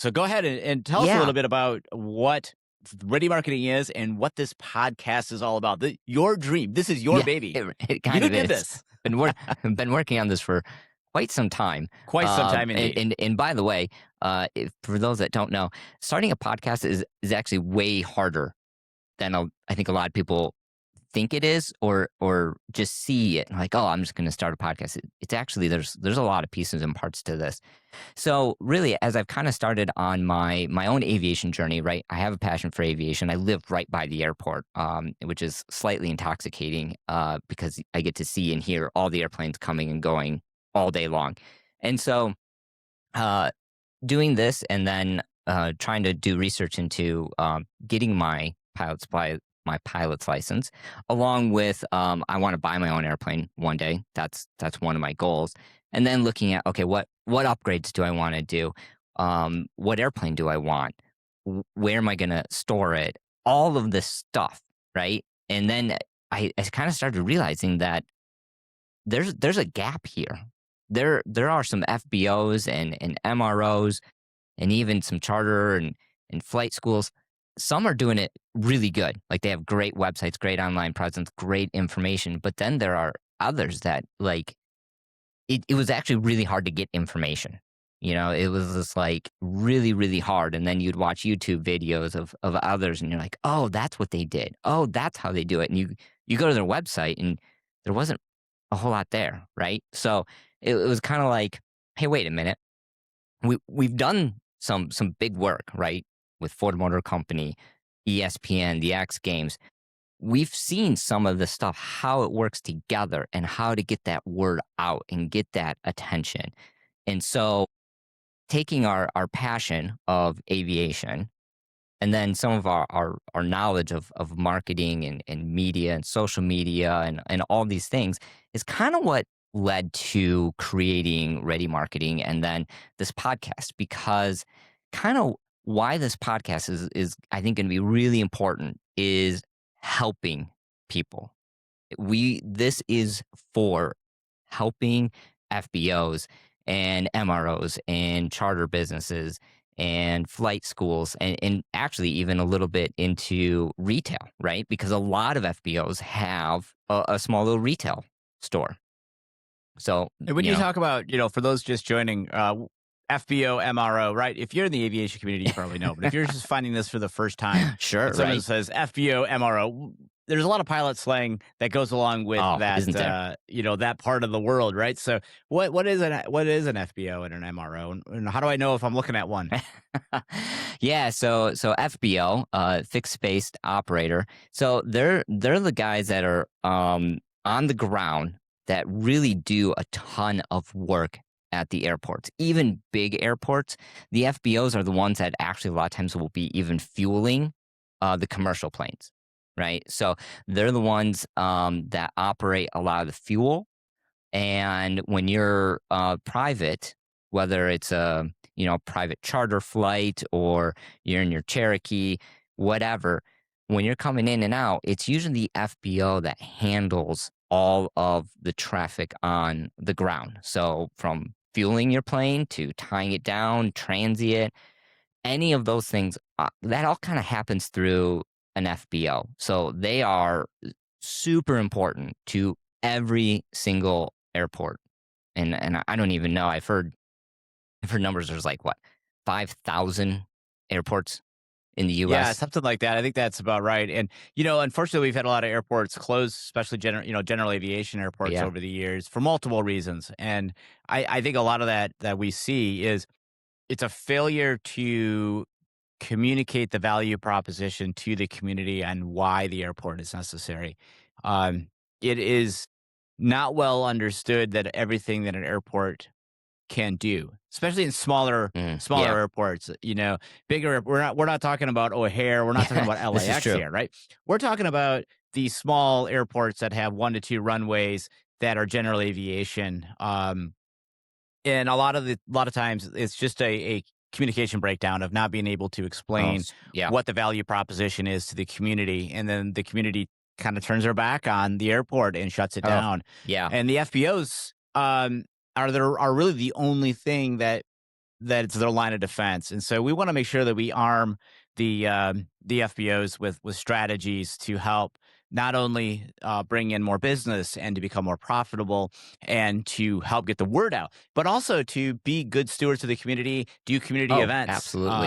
So go ahead and tell us a Yeah. little bit about what Ready Marketing is and what this podcast is all about. Your dream. This is your Yeah, baby. it kind You of did is. this. Been wor been working on this for quite some time. Quite some time And indeed. and by the way, if for those that don't know, starting a podcast is actually way harder than I think a lot of people think it is, or just see it like, oh, I'm just going to start a podcast. It's actually there's a lot of pieces and parts to this. So really, as I've kind of started on my own aviation journey, right? I have a passion for aviation. I live right by the airport, which is slightly intoxicating because I get to see and hear all the airplanes coming and going all day long. And so, uh, doing this and then trying to do research into getting my pilot's license, along with I want to buy my own airplane one day. That's one of my goals. And then looking at, okay, what upgrades do I want to do? What airplane do I want? Where am I going to store it? All of this stuff, right? And then I kind of started realizing that there's a gap here. There are some FBOs and MROs and even some charter and flight schools. Some are doing it really good. Like they have great websites, great online presence, great information. But then there are others that like it was actually really hard to get information. You know, it was just like really, really hard. And then you'd watch YouTube videos of others and you're like, oh, that's what they did. Oh, that's how they do it. And you go to their website and there wasn't a whole lot there, right? So it was kind of like, hey, wait a minute. We've done some big work, right? With Ford Motor Company, ESPN, the X Games. We've seen some of the stuff, how it works together and how to get that word out and get that attention. And so taking our passion of aviation and then some of our knowledge of marketing and media and social media and all these things is kind of what led to creating Ready Marketing and then this podcast, because kind of why this podcast is I think going to be really important is helping people. This is for helping FBOs and MROs and charter businesses and flight schools and actually even a little bit into retail, right? Because a lot of FBOs have a small little retail store. So, And when you talk about, for those just joining, FBO, MRO, right? If you're in the aviation community, you probably know. But if you're just finding this for the first time, sure, and someone right? says FBO, MRO, there's a lot of pilot slang that goes along with Oh, that, isn't there? that part of the world, right? So what is an FBO and an MRO, and how do I know if I'm looking at one? Yeah, so FBO, fixed based operator. So they're the guys that are on the ground that really do a ton of work at the airports. Even big airports, the FBOs are the ones that actually a lot of times will be even fueling the commercial planes, right? So they're the ones that operate a lot of the fuel. And when you're private, whether it's a private charter flight or you're in your Cherokee, whatever, when you're coming in and out, it's usually the FBO that handles all of the traffic on the ground. So from fueling your plane to tying it down, transient, any of those things, that all kind of happens through an FBO. So they are super important to every single airport. And I don't even know. I've heard numbers. There's like what 5,000 airports in the Yeah, U.S. something like that. I think that's about right. And unfortunately, we've had a lot of airports close, especially general aviation airports Yeah. over the years for multiple reasons. And I think a lot of that we see is it's a failure to communicate the value proposition to the community and why the airport is necessary. Um, it is not well understood that everything that an airport can do, especially in smaller Yeah. airports. Bigger. We're not talking about O'Hare. We're not talking about This is LAX true. here, right? We're talking about these small airports that have 1 to 2 runways that are general aviation. And a lot of times it's just a communication breakdown of not being able to Oh, explain yeah. what the value proposition is to the community, and then the community kind of turns their back on the airport and shuts it Oh, down. yeah. And the FBOs are really the only thing that that it's their line of defense. And so we want to make sure that we arm the FBOs with strategies to help not only bring in more business and to become more profitable and to help get the word out, but also to be good stewards of the community, do community Oh, events, absolutely.